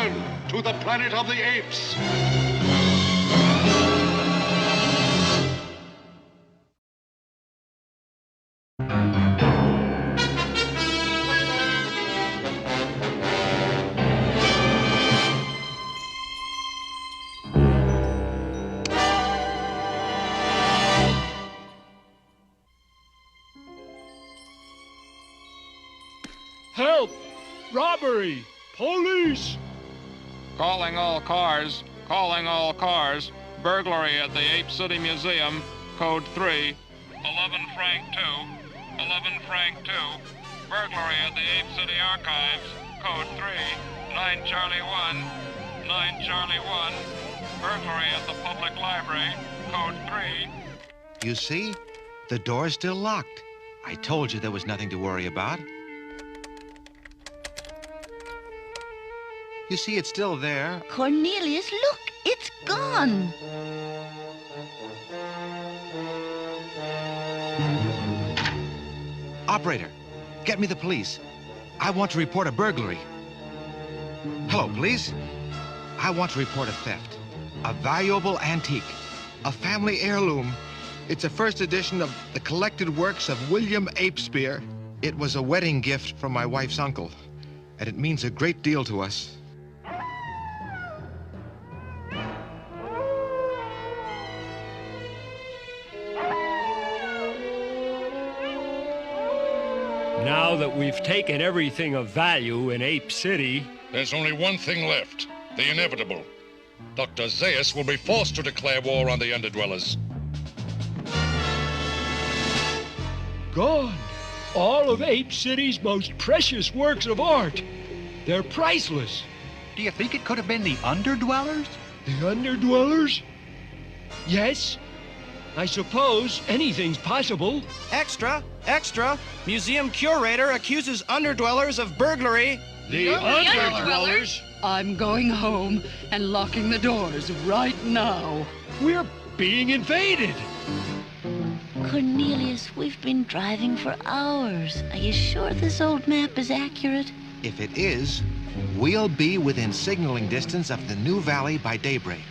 Return to the planet of the apes. Help! Robbery! Police! Calling all cars. Calling all cars. Burglary at the Ape City Museum. Code 3. 11 Frank 2. 11 Frank 2. Burglary at the Ape City Archives. Code 3. 9 Charlie 1. 9 Charlie 1. Burglary at the Public Library. Code 3. You see? The door's still locked. I told you there was nothing to worry about. You see, it's still there. Cornelius, look! It's gone! Operator, get me the police. I want to report a burglary. Hello, police. I want to report a theft. A valuable antique. A family heirloom. It's a first edition of the collected works of William Apespeare. It was a wedding gift from my wife's uncle, and it means a great deal to us. Now that we've taken everything of value in Ape City... There's only one thing left, the inevitable. Dr. Zaius will be forced to declare war on the underdwellers. Gone! All of Ape City's most precious works of art. They're priceless. Do you think it could have been the underdwellers? The underdwellers? Yes. I suppose anything's possible. Extra! Extra! Museum curator accuses underdwellers of burglary. The underdwellers? I'm going home and locking the doors right now. We're being invaded. Cornelius, we've been driving for hours. Are you sure this old map is accurate? If it is, we'll be within signaling distance of the new valley by daybreak.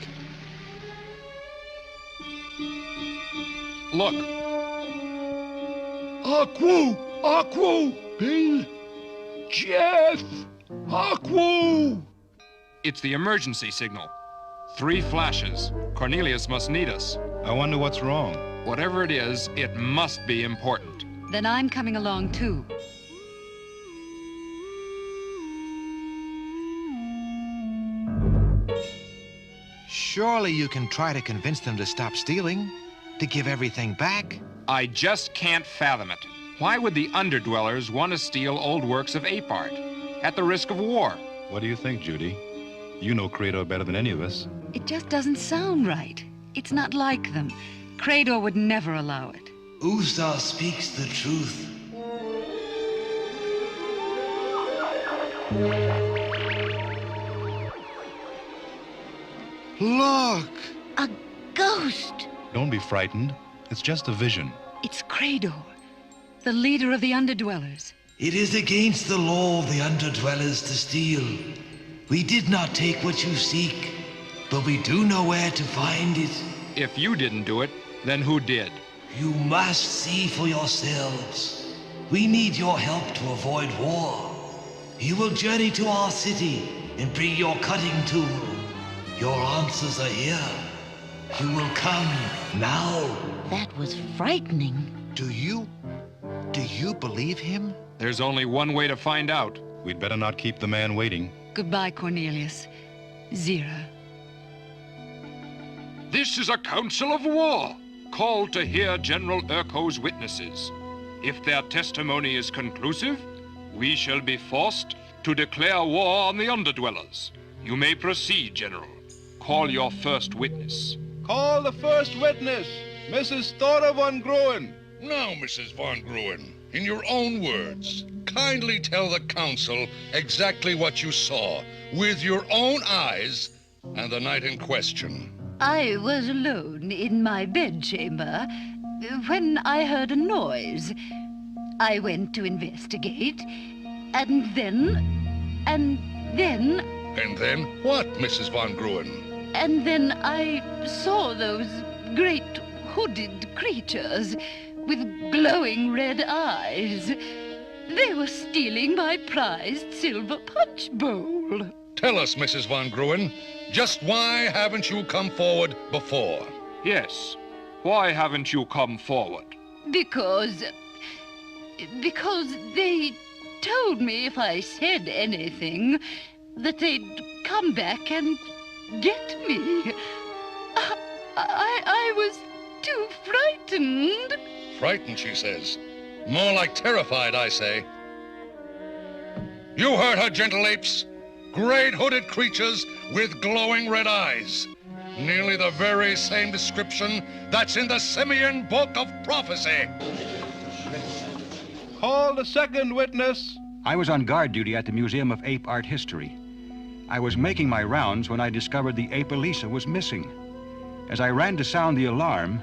Look. Aqua! Aqua! Bill! Jeff! Aqua! It's the emergency signal. 3 flashes. Cornelius must need us. I wonder what's wrong. Whatever it is, it must be important. Then I'm coming along too. Surely you can try to convince them to stop stealing, to give everything back. I just can't fathom it. Why would the underdwellers want to steal old works of ape art? At the risk of war. What do you think, Judy? You know Credo better than any of us. It just doesn't sound right. It's not like them. Credo would never allow it. Usa speaks the truth. Look! A ghost! Don't be frightened. It's just a vision. It's Credo, the leader of the underdwellers. It is against the law of the underdwellers to steal. We did not take what you seek, but we do know where to find it. If you didn't do it, then who did? You must see for yourselves. We need your help to avoid war. You will journey to our city and bring your cutting tool. Your answers are here. You will come now. That was frightening. Do you believe him? There's only one way to find out. We'd better not keep the man waiting. Goodbye, Cornelius. Zira. This is a council of war, called to hear General Urko's witnesses. If their testimony is conclusive, we shall be forced to declare war on the underdwellers. You may proceed, General. Call your first witness. Call the first witness, Mrs. Thora von Gruen. Now, Mrs. von Gruen, in your own words, kindly tell the council exactly what you saw with your own eyes and the night in question. I was alone in my bedchamber when I heard a noise. I went to investigate, and then And then what, Mrs. Von Gruen? And then I saw those great hooded creatures with glowing red eyes. They were stealing my prized silver punch bowl. Tell us, Mrs. Von Gruen, just why haven't you come forward before? Yes. Why haven't you come forward? Because they told me if I said anything, that they'd come back and get me. I was too frightened. Frightened, she says. More like terrified, I say. You heard her, gentle apes. Great hooded creatures with glowing red eyes. Nearly the very same description that's in the Simeon Book of Prophecy. Call the second witness. I was on guard duty at the Museum of Ape Art History. I was making my rounds when I discovered the ape Elisa was missing. As I ran to sound the alarm,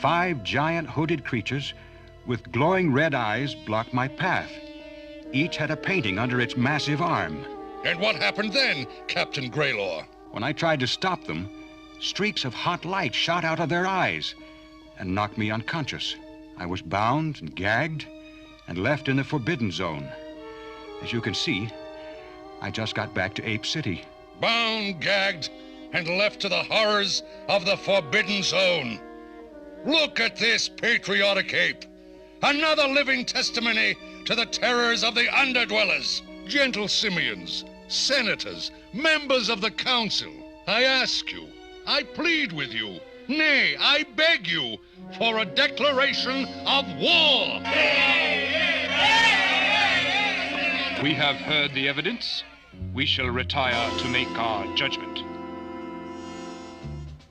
5 giant hooded creatures with glowing red eyes blocked my path. Each had a painting under its massive arm. And what happened then, Captain Greylor? When I tried to stop them, streaks of hot light shot out of their eyes and knocked me unconscious. I was bound and gagged and left in the Forbidden Zone. As you can see, I just got back to Ape City. Bound, gagged, and left to the horrors of the Forbidden Zone. Look at this patriotic ape. Another living testimony to the terrors of the underdwellers. Gentle simians, senators, members of the council, I ask you, I plead with you, nay, I beg you, for a declaration of war. We have heard the evidence. We shall retire to make our judgment.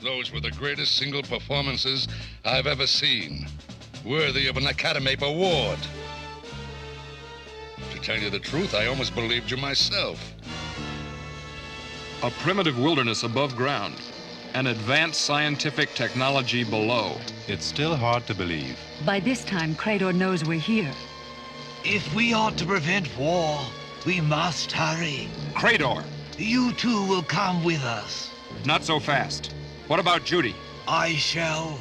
Those were the greatest single performances I've ever seen, worthy of an Academy Award. To tell you the truth, I almost believed you myself. A primitive wilderness above ground, an advanced scientific technology below. It's still hard to believe. By this time, Crador knows we're here. If we are to prevent war, we must hurry. Crador! You two will come with us. Not so fast. What about Judy? I shall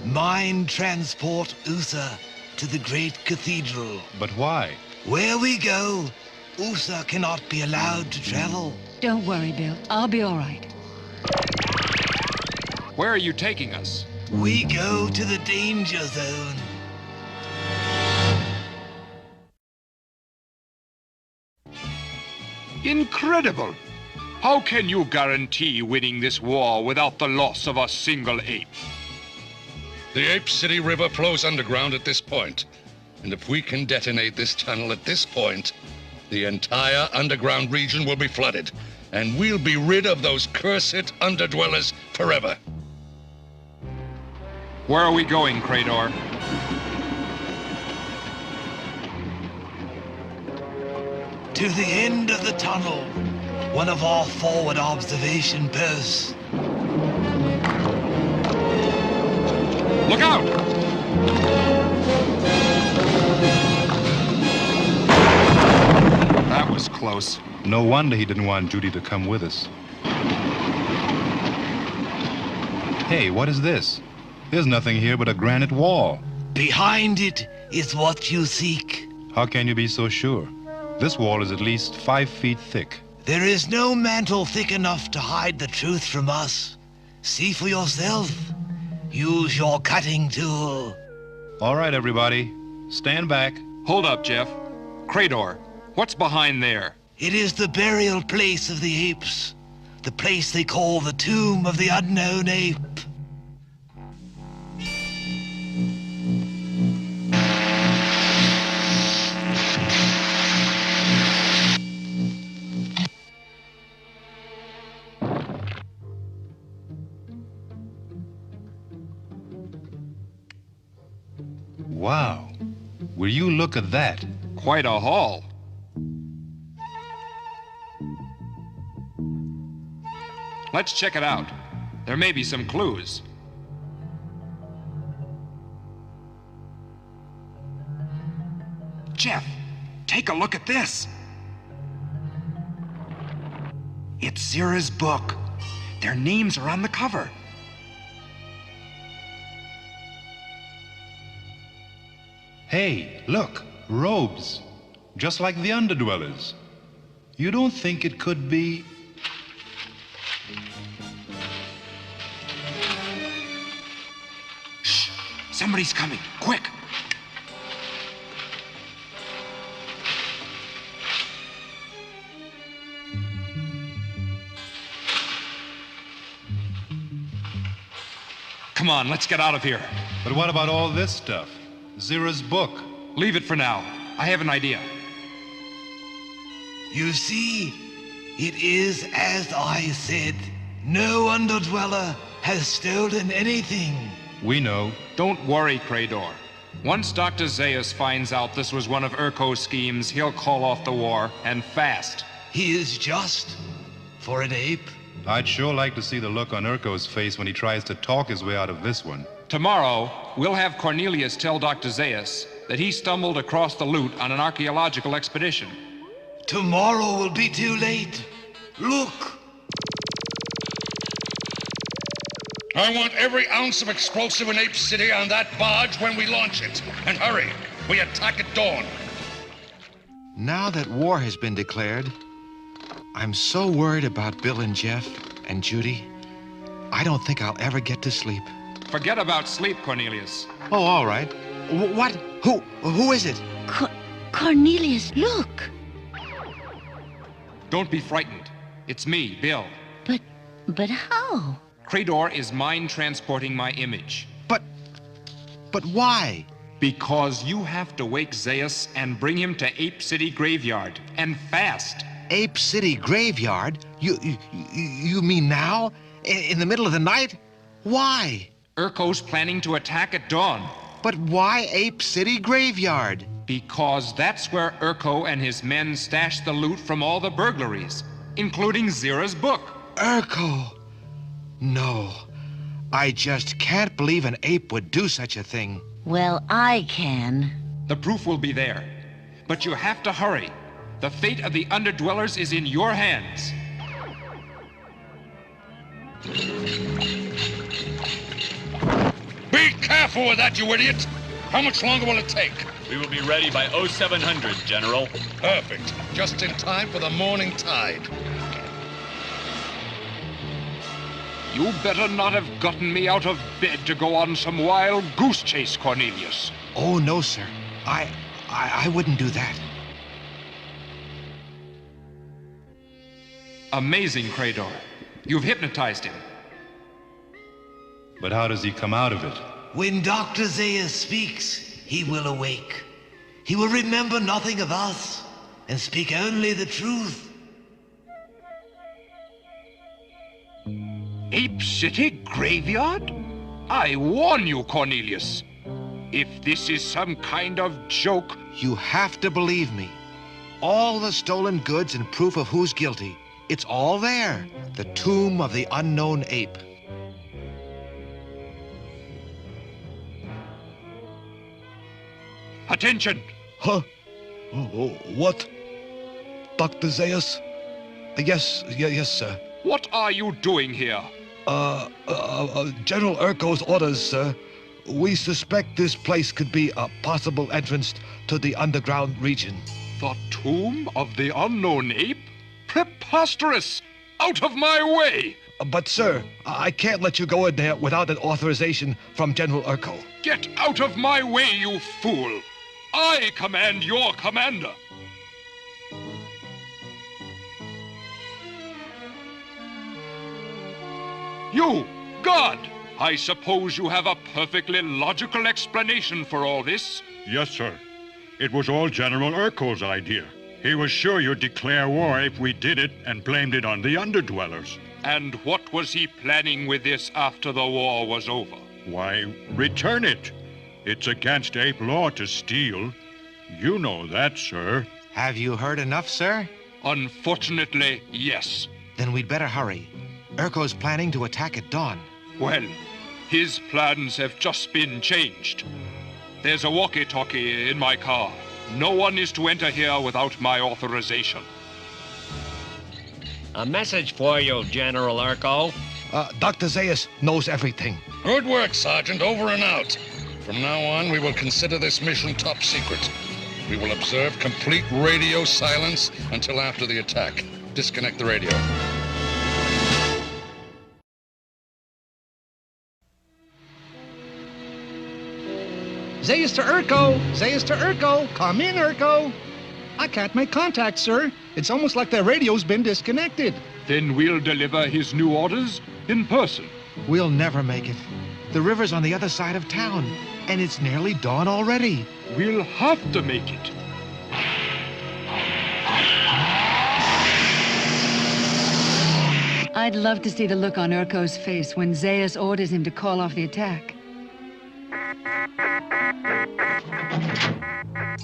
mind transport Usa to the great cathedral. But why? Where we go, Usa cannot be allowed to travel. Don't worry, Bill. I'll be all right. Where are you taking us? We go to the danger zone. Incredible! How can you guarantee winning this war without the loss of a single ape? The Ape City River flows underground at this point, and if we can detonate this tunnel at this point, the entire underground region will be flooded, and we'll be rid of those cursed underdwellers forever. Where are we going, Crador? To the end of the tunnel, one of our forward observation posts. Look out! That was close. No wonder he didn't want Judy to come with us. Hey, what is this? There's nothing here but a granite wall. Behind it is what you seek. How can you be so sure? This wall is at least 5 feet thick. There is no mantle thick enough to hide the truth from us. See for yourself. Use your cutting tool. All right, everybody. Stand back. Hold up, Jeff. Crador, what's behind there? It is the burial place of the apes. The place they call the tomb of the unknown ape. Wow. Will you look at that? Quite a haul. Let's check it out. There may be some clues. Jeff, take a look at this. It's Zira's book. Their names are on the cover. Hey, look, robes. Just like the underdwellers. You don't think it could be... Shh! Somebody's coming. Quick! Come on, let's get out of here. But what about all this stuff? Zira's book. Leave it for now. I have an idea. You see, it is as I said. No underdweller has stolen anything. We know. Don't worry, Crador. Once Dr. Zaius finds out this was one of Urko's schemes, he'll call off the war, and fast. He is just for an ape. I'd sure like to see the look on Urko's face when he tries to talk his way out of this one. Tomorrow, we'll have Cornelius tell Dr. Zaius that he stumbled across the loot on an archaeological expedition. Tomorrow will be too late. Look! I want every ounce of explosive in Ape City on that barge when we launch it. And hurry, we attack at dawn. Now that war has been declared, I'm so worried about Bill and Jeff and Judy. I don't think I'll ever get to sleep. Forget about sleep, Cornelius. Oh, all right. What? Who is it? Cornelius, look. Don't be frightened. It's me, Bill. But how? Crador is mind-transporting my image. But why? Because you have to wake Zaius and bring him to Ape City Graveyard, and fast. Ape City Graveyard? You mean now? In the middle of the night? Why? Urko's planning to attack at dawn. But why Ape City Graveyard? Because that's where Urko and his men stashed the loot from all the burglaries, including Zira's book. Urko! No. I just can't believe an ape would do such a thing. Well, I can. The proof will be there. But you have to hurry. The fate of the underdwellers is in your hands. Be careful with that, you idiot! How much longer will it take? We will be ready by 0700, General. Perfect. Just in time for the morning tide. You better not have gotten me out of bed to go on some wild goose chase, Cornelius. Oh, no, sir. I wouldn't do that. Amazing, Crador. You've hypnotized him. But how does he come out of it? When Dr. Zaius speaks, he will awake. He will remember nothing of us and speak only the truth. Ape City Graveyard? I warn you, Cornelius. If this is some kind of joke... You have to believe me. All the stolen goods and proof of who's guilty. It's all there. The tomb of the unknown ape. Attention! Huh? What? Dr. Zaius? Yes, sir. What are you doing here? General Urko's orders, sir. We suspect this place could be a possible entrance to the underground region. The tomb of the unknown ape? Preposterous! Out of my way! But, sir, I can't let you go in there without an authorization from General Urko. Get out of my way, you fool! I command your commander! You, God! I suppose you have a perfectly logical explanation for all this? Yes, sir. It was all General Urko's idea. He was sure you'd declare war if we did it and blamed it on the underdwellers. And what was he planning with this after the war was over? Why, return it. It's against ape law to steal. You know that, sir. Have you heard enough, sir? Unfortunately, yes. Then we'd better hurry. Urko's planning to attack at dawn. Well, his plans have just been changed. There's a walkie-talkie in my car. No one is to enter here without my authorization. A message for you, General Urko. Dr. Zaius knows everything. Good work, Sergeant. Over and out. From now on, we will consider this mission top secret. We will observe complete radio silence until after the attack. Disconnect the radio. Zaius to Urko! Zaius to Urko! Come in, Urko! I can't make contact, sir. It's almost like the radio's been disconnected. Then we'll deliver his new orders in person. We'll never make it. The river's on the other side of town, and it's nearly dawn already. We'll have to make it. I'd love to see the look on Urko's face when Zaius orders him to call off the attack.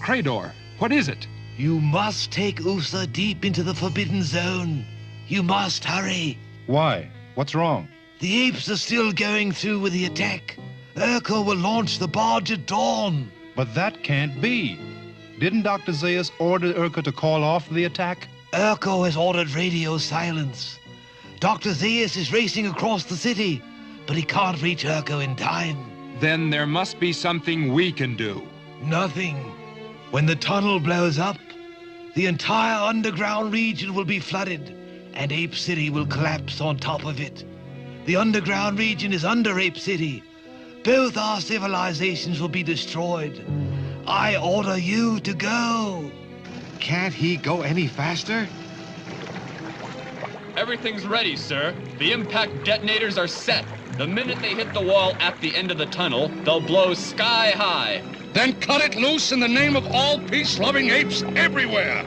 Credor, what is it? You must take Usa deep into the Forbidden Zone. You must hurry. Why? What's wrong? The apes are still going through with the attack. Urko will launch the barge at dawn. But that can't be. Didn't Dr. Zaius order Urko to call off the attack? Urko has ordered radio silence. Dr. Zaius is racing across the city, but he can't reach Urko in time. Then there must be something we can do. Nothing. When the tunnel blows up, the entire underground region will be flooded, and Ape City will collapse on top of it. The underground region is under Ape City. Both our civilizations will be destroyed. I order you to go. Can't he go any faster? Everything's ready, sir. The impact detonators are set. The minute they hit the wall at the end of the tunnel, they'll blow sky high. Then cut it loose in the name of all peace-loving apes everywhere.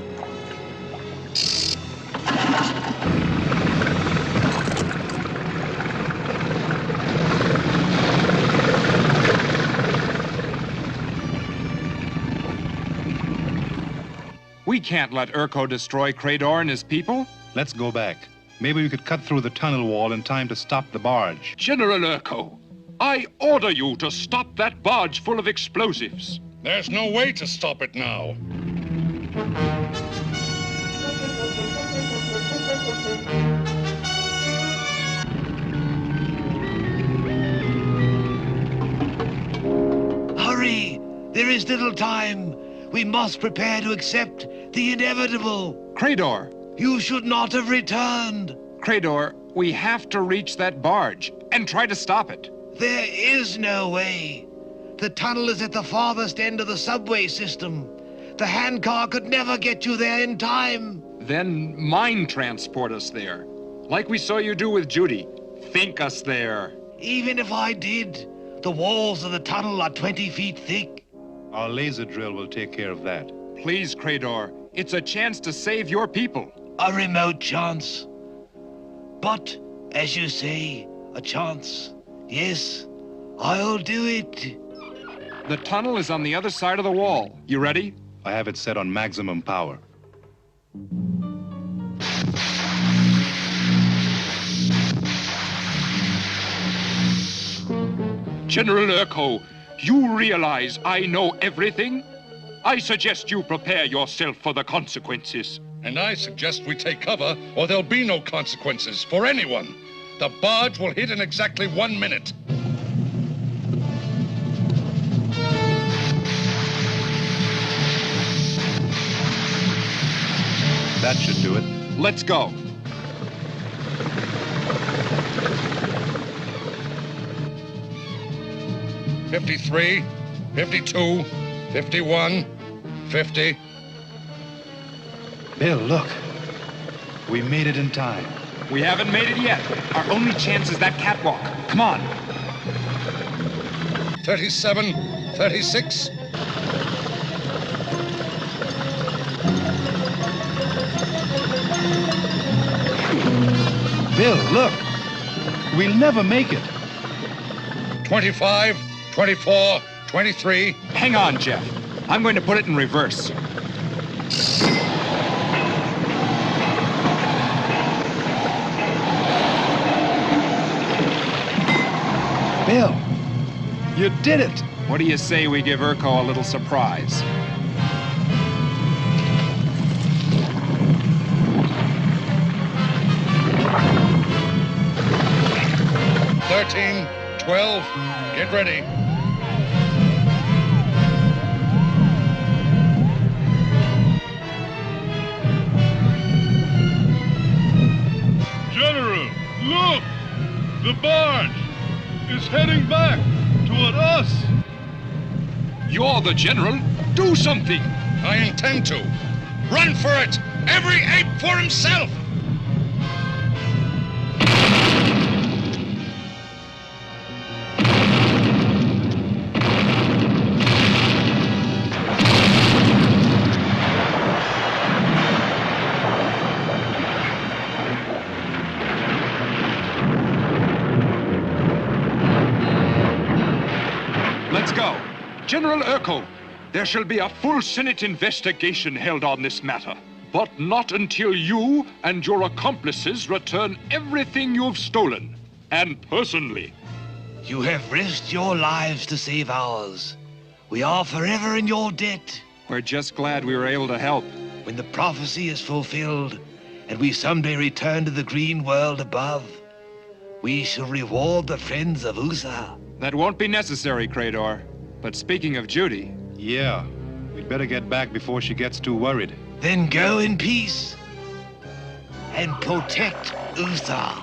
We can't let Urko destroy Credor and his people. Let's go back. Maybe we could cut through the tunnel wall in time to stop the barge. General Urko, I order you to stop that barge full of explosives. There's no way to stop it now. Hurry! There is little time. We must prepare to accept the inevitable. Credor! You should not have returned. Credor, we have to reach that barge and try to stop it. There is no way. The tunnel is at the farthest end of the subway system. The handcar could never get you there in time. Then mind transport us there. Like we saw you do with Judy. Think us there. Even if I did, the walls of the tunnel are 20 feet thick. Our laser drill will take care of that. Please, Credor. It's a chance to save your people. A remote chance. But, as you say, a chance. Yes, I'll do it. The tunnel is on the other side of the wall. You ready? I have it set on maximum power. General Urko, you realize I know everything? I suggest you prepare yourself for the consequences. And I suggest we take cover, or there'll be no consequences for anyone. The barge will hit in exactly 1 minute. That should do it. Let's go. "53, 52, 51, 50. Bill, look. We made it in time. We haven't made it yet. Our only chance is that catwalk. Come on. 37, 36. Bill, look. We'll never make it. 25, 24, 23. Hang on, Jeff. I'm going to put it in reverse. Bill, you did it. What do you say we give Urko a little surprise? 13, 12, get ready. General, look! The barge is heading back toward us. You're the general. Do something. I intend to. Run for it! Every ape for himself! Let's go. General Urkel, there shall be a full Senate investigation held on this matter. But not until you and your accomplices return everything you've stolen. And personally. You have risked your lives to save ours. We are forever in your debt. We're just glad we were able to help. When the prophecy is fulfilled, and we someday return to the green world above, we shall reward the friends of USA. That won't be necessary, Krator. But speaking of Judy... Yeah, we'd better get back before she gets too worried. Then go in peace and protect USA.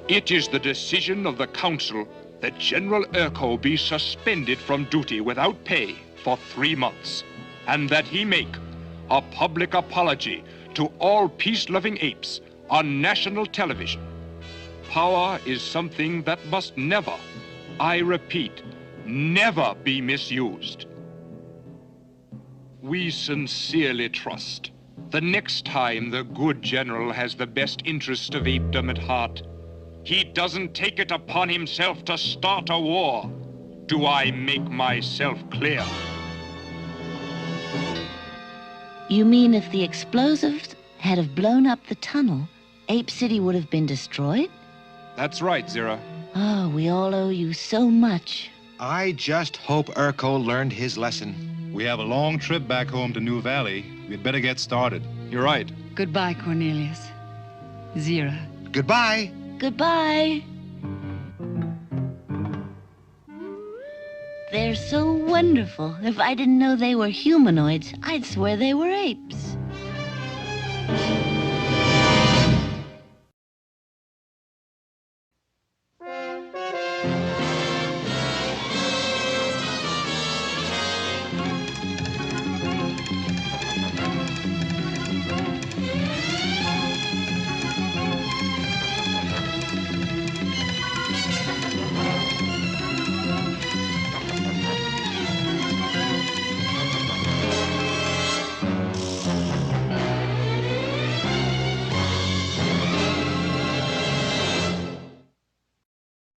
It is the decision of the council that General Urkel be suspended from duty without pay for 3 months, and that he make a public apology to all peace-loving apes on national television. Power is something that must never, I repeat, never be misused. We sincerely trust the next time the good general has the best interest of apedom at heart, he doesn't take it upon himself to start a war. Do I make myself clear? You mean if the explosives had have blown up the tunnel, Ape City would have been destroyed? That's right, Zira. Oh, we all owe you so much. I just hope Urkel learned his lesson. We have a long trip back home to New Valley. We'd better get started. You're right. Goodbye, Cornelius. Zira. Goodbye. Goodbye. They're so wonderful. If I didn't know they were humanoids, I'd swear they were apes.